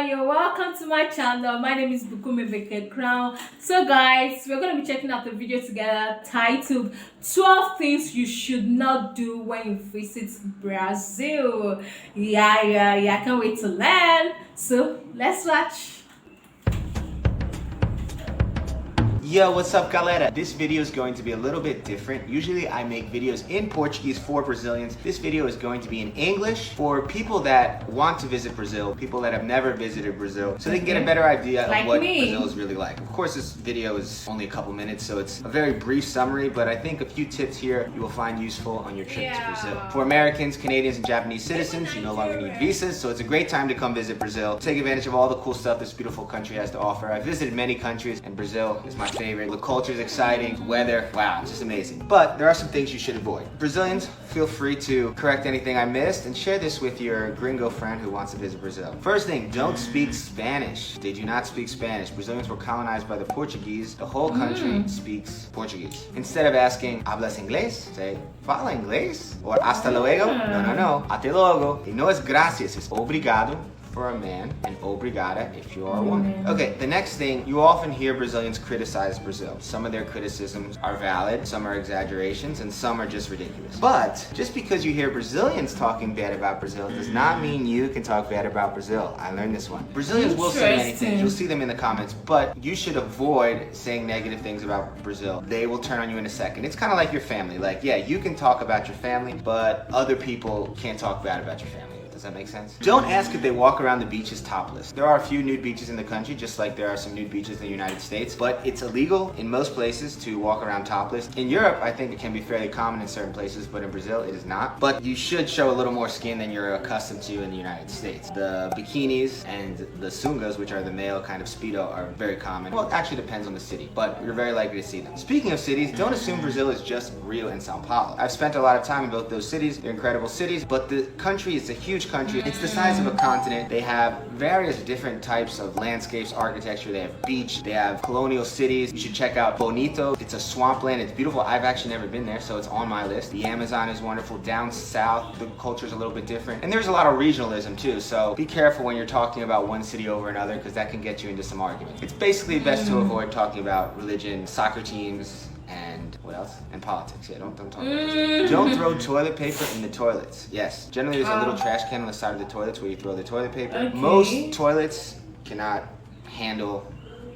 everyone, you're welcome to my channel. My name is Bukumi Wicked Crown. So guys, we're going to be checking out the video together titled 12 things you should not do when you visit Brazil. Yeah, I can't wait to learn. So let's watch. Yo, what's up, galera? This video is going to be a little bit different. Usually I make videos in Portuguese for Brazilians. This video is going to be in English for people that want to visit Brazil, people that have never visited Brazil, so they can get a better idea of what Brazil is really like. Of course, this video is only a couple minutes, so it's a very brief summary, but I think a few tips here you will find useful on your trip to Brazil. For Americans, Canadians, and Japanese citizens, you no longer need visas, so it's a great time to come visit Brazil. Take advantage of all the cool stuff this beautiful country has to offer. I've visited many countries, and Brazil is my favorite. The culture is exciting, the weather, wow, it's just amazing. But there are some things you should avoid. Brazilians, feel free to correct anything I missed and share this with your gringo friend who wants to visit Brazil. First thing, don't speak Spanish. They do not speak Spanish. Brazilians were colonized by the Portuguese. The whole country speaks Portuguese. Instead of asking, hablas inglés? Say, fala inglés? Or hasta luego? No. Até logo. E no es gracias, es obrigado for a man and obrigada if you are a woman. Okay, the next thing, you often hear Brazilians criticize Brazil. Some of their criticisms are valid, some are exaggerations, and some are just ridiculous. But just because you hear Brazilians talking bad about Brazil does not mean you can talk bad about Brazil. I learned this one. Brazilians will say many things, you'll see them in the comments, but you should avoid saying negative things about Brazil. They will turn on you in a second. It's kind of like your family. Like, yeah, you can talk about your family, but other people can't talk bad about your family. Does that make sense? Don't ask if they walk around the beaches topless. There are a few nude beaches in the country, just like there are some nude beaches in the United States, but it's illegal in most places to walk around topless. In Europe, I think it can be fairly common in certain places, but in Brazil, it is not. But you should show a little more skin than you're accustomed to in the United States. The bikinis and the sungas, which are the male kind of Speedo, are very common. Well, it actually depends on the city, but you're very likely to see them. Speaking of cities, don't assume Brazil is just Rio and Sao Paulo. I've spent a lot of time in both those cities. They're incredible cities, but the country is a huge country. It's the size of a continent. They have various different types of landscapes, architecture. They have beach, they have colonial cities. You should check out Bonito. It's a swampland. It's beautiful. I've actually never been there, so it's on my list. The Amazon is wonderful. Down south, the culture is a little bit different. And there's a lot of regionalism too, so be careful when you're talking about one city over another, because that can get you into some argument. It's basically best to avoid talking about religion, soccer teams, and what else? And politics. Yeah, don't talk about this. Don't throw toilet paper in the toilets. Yes, generally there's a little trash can on the side of the toilets where you throw the toilet paper. Okay. Most toilets cannot handle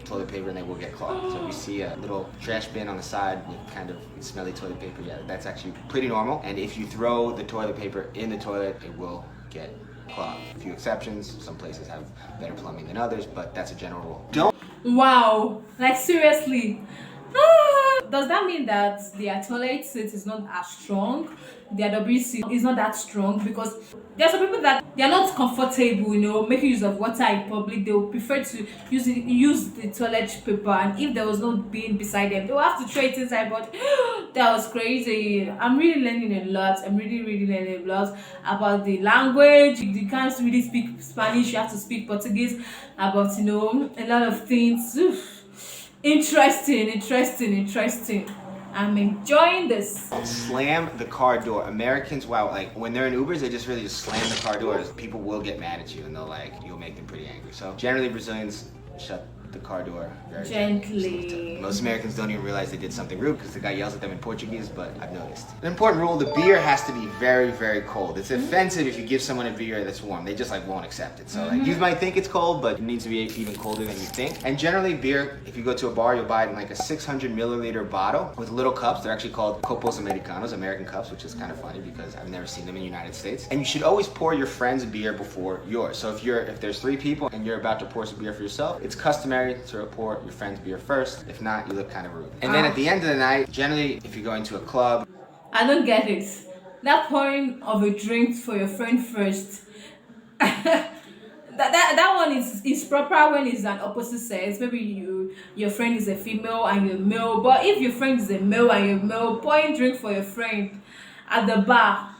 toilet paper and they will get clogged. So if you see a little trash bin on the side with kind of smelly toilet paper, yeah, that's actually pretty normal. And if you throw the toilet paper in the toilet, it will get clogged. A few exceptions. Some places have better plumbing than others, but that's a general rule. Don't. Wow, like seriously. Does that mean that their toilet seat is not as strong? Their WC is not that strong? Because there are some people that they are not comfortable, making use of water in public. They will prefer to use the toilet paper, and if there was no bin beside them, they will have to throw it inside. But that was crazy. I'm really learning a lot. I'm really learning a lot about the language. You can't really speak Spanish. You have to speak Portuguese. About a lot of things. Interesting. I'm enjoying this. Slam the car door. Americans, wow, like when they're in Ubers, they just really slam the car doors. People will get mad at you and you'll make them pretty angry. So generally Brazilians shut the car door very gently. Most Americans don't even realize they did something rude because the guy yells at them in Portuguese, but I've noticed. An important rule, the beer has to be very cold. It's offensive if you give someone a beer that's warm. They just won't accept it. So you might think it's cold, but it needs to be even colder than you think. And generally beer, if you go to a bar, you'll buy it in like a 600 milliliter bottle with little cups. They're actually called copos americanos, American cups, which is kind of funny because I've never seen them in the United States. And you should always pour your friend's beer before yours. So if there's 3 people and you're about to pour some beer for yourself, it's customary to pour your friend's beer first. If not, you look kind of rude. And then at the end of the night, generally, if you're going to a club, I don't get it. That pouring of a drink for your friend first. that one is proper when it's an opposite sex. Maybe your friend is a female and you're male. But if your friend is a male and you're male, pouring drink for your friend at the bar,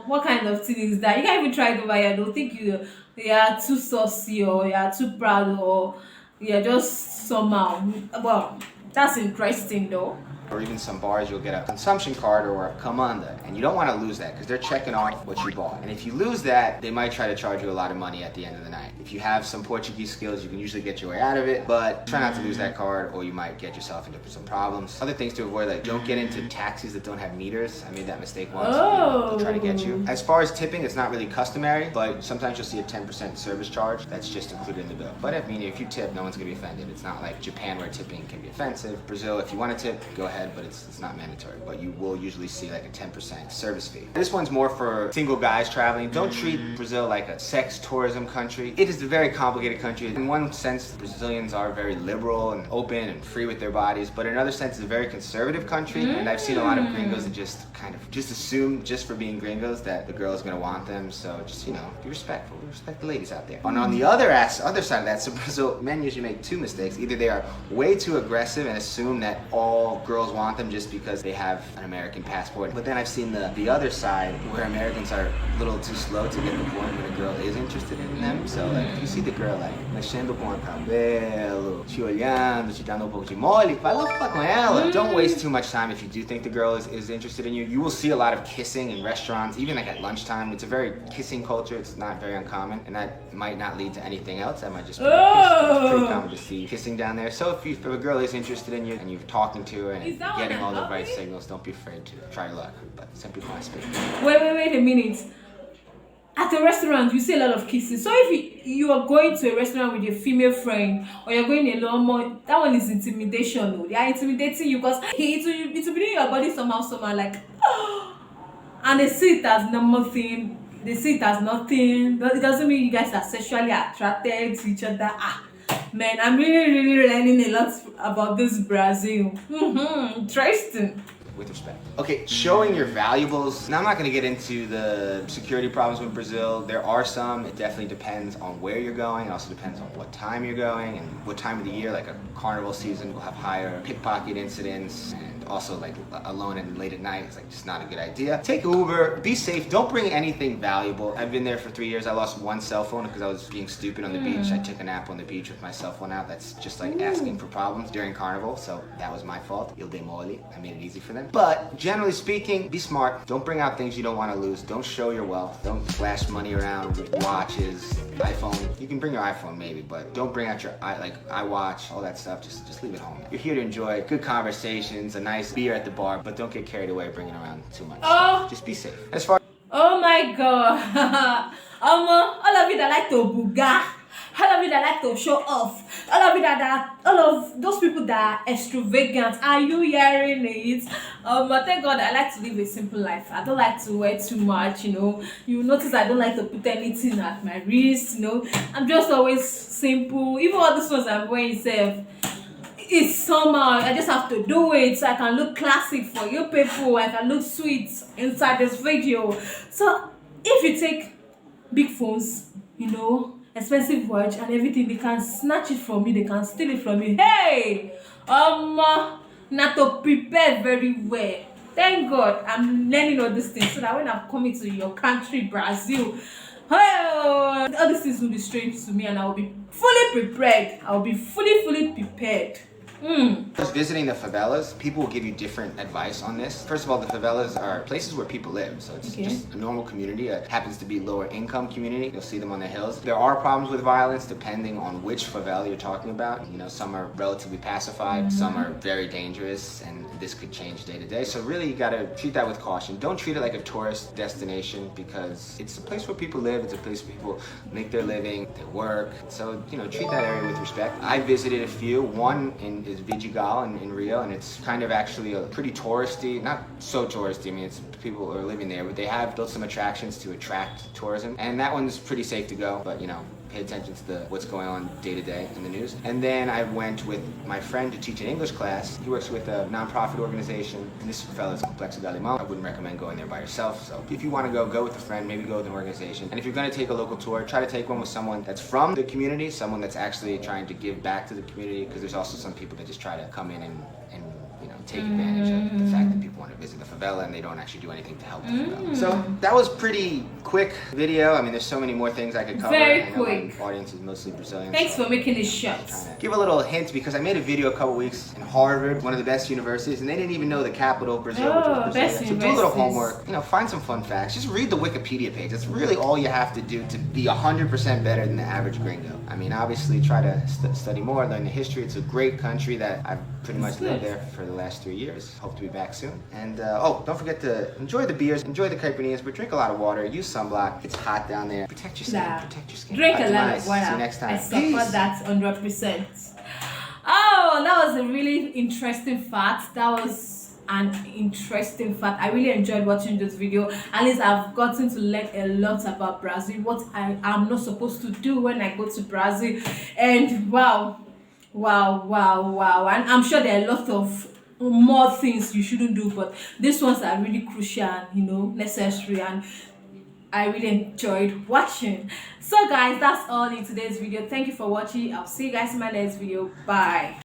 what kind of thing is that? You can't even try it over here. Don't think you are too saucy or you are too proud or you're just somehow. Well, that's interesting though. or even some bars, you'll get a consumption card or a comanda. And you don't want to lose that because they're checking off what you bought. And if you lose that, they might try to charge you a lot of money at the end of the night. If you have some Portuguese skills, you can usually get your way out of it, but try not to lose that card or you might get yourself into some problems. Other things to avoid, like don't get into taxis that don't have meters. I made that mistake once. They'll try to get you. As far as tipping, it's not really customary, but sometimes you'll see a 10% service charge that's just included in the bill. But I mean, if you tip, no one's gonna be offended. It's not like Japan where tipping can be offensive. Brazil, if you want to tip, go ahead, but it's not mandatory. But you will usually see like a 10% service fee. This one's more for single guys traveling. Don't treat Brazil like a sex tourism country. It is a very complicated country. In one sense, Brazilians are very liberal and open and free with their bodies, but in another sense, it's a very conservative country. And I've seen a lot of gringos that just assume just for being gringos that the girl is gonna want them. So just, be respectful. Respect the ladies out there. And on the other side of that, so Brazil, men usually make two mistakes. Either they are way too aggressive and assume that all girls want them just because they have an American passport. But then I've seen the other side where Americans are a little too slow to get the point when a girl is interested in them. So like if you see the girl like mexendo com o cabelo, te olhando, te dando pouco de mole, vai lá falar com ela. Don't waste too much time if you do think the girl is interested in you. You will see a lot of kissing in restaurants, even like at lunchtime. It's a very kissing culture. It's not very uncommon, and that might not lead to anything else. That might just be it's pretty common to see kissing down there. So if a girl is interested in you and you're talking to her and getting all the right signals, don't be afraid to try your luck. But some people might speak. Wait a minute. At a restaurant, you see a lot of kissing. So if you are going to a restaurant with your female friend or you're going alone more, that one is intimidation. No? They are intimidating you because it will be in your body somehow like, and they see it as normal thing. They see it as nothing. It doesn't mean you guys are sexually attracted to each other. Man, I'm really learning a lot about this Brazil. Interesting. With respect. Okay, showing your valuables. Now I'm not gonna get into the security problems with Brazil. There are some. It definitely depends on where you're going. It also depends on what time you're going and what time of the year. Like a carnival season will have higher pickpocket incidents, and also like alone and late at night. It's like just not a good idea. Take Uber, be safe, don't bring anything valuable. I've been there for 3 years. I lost one cell phone because I was being stupid on the beach. I took a nap on the beach with my cell phone out. That's just like asking for problems during carnival, so that was my fault. Il dei moli. I made it easy for them. But generally speaking, be smart. Don't bring out things you don't want to lose. Don't show your wealth. Don't flash money around with watches, iPhone. You can bring your iPhone maybe, but don't bring out your iWatch, all that stuff. Just leave it home. You're here to enjoy good conversations, a nice beer at the bar, but don't get carried away bringing around too much. Just be safe. As far Oh my god. All of you that like to booga, all of you that like to show off, all of those people that are extravagant, are you hearing it? But thank God I like to live a simple life. I don't like to wear too much, You notice I don't like to put anything at my wrist, I'm just always simple. Even all these ones I'm wearing it's somehow I just have to do it so I can look classic for you people. I can look sweet inside this video. So if you take big phones, expensive watch and everything, they can snatch it from you, they can steal it from you. Hey, not to prepare very well. Thank God I'm learning all these things so that when I'm coming to your country, Brazil, all these things will be strange to me and I will be fully prepared. I will be fully prepared. Just visiting the favelas, people will give you different advice on this. First of all, the favelas are places where people live, so it's just a normal community. It happens to be lower income community. You'll see them on the hills. There are problems with violence depending on which favela you're talking about. Some are relatively pacified, some are very dangerous, and this could change day to day. So really, you gotta treat that with caution. Don't treat it like a tourist destination because it's a place where people live. It's a place where people make their living, they work. So treat that area with respect. I visited a few. One is Vidigal in Rio, and it's kind of actually a pretty touristy, not so touristy, it's people who are living there, but they have built some attractions to attract tourism, and that one's pretty safe to go, but pay attention to what's going on day to day in the news. And then I went with my friend to teach an English class. He works with a non-profit organization, and this fellow's Complexo de Alemão. I wouldn't recommend going there by yourself, so if you want to go with a friend, maybe go with an organization. And if you're going to take a local tour, try to take one with someone that's from the community, someone that's actually trying to give back to the community, because there's also some people that just try to come in and take advantage of the fact that people want to visit the favela and they don't actually do anything to help the favela. So that was pretty quick video. I mean, there's so many more things I could cover. Very I know quick. my audience is mostly Brazilian. Thanks so for making it short. give a little hint because I made a video a couple weeks in Harvard, one of the best universities, and they didn't even know the capital of Brazil, which was best Brasilia. So do a little universities. homework, you know, find some fun facts. Just read the Wikipedia page. That's really all you have to do to be 100% better than the average gringo. I mean, obviously try to study more, learn the history. It's a great country that I've pretty much lived there for the last 3 years. Hope to be back soon. And oh, don't forget to enjoy the beers, enjoy the caipirinhas, but drink a lot of water, use sunblock. It's hot down there. Protect your skin, protect your skin. Drink a lot Nice. of water. See you next time. I support Peace. that 100%. Oh, that was a really interesting fact. That was an interesting fact. I really enjoyed watching this video. At least I've gotten to learn a lot about Brazil, what I am not supposed to do when I go to Brazil. And wow. And I'm sure there are a lot of more things you shouldn't do, but these ones are really crucial and, you know, necessary, and I really enjoyed watching. So guys, that's all in today's video. Thank you for watching. I'll see you guys in my next video. Bye.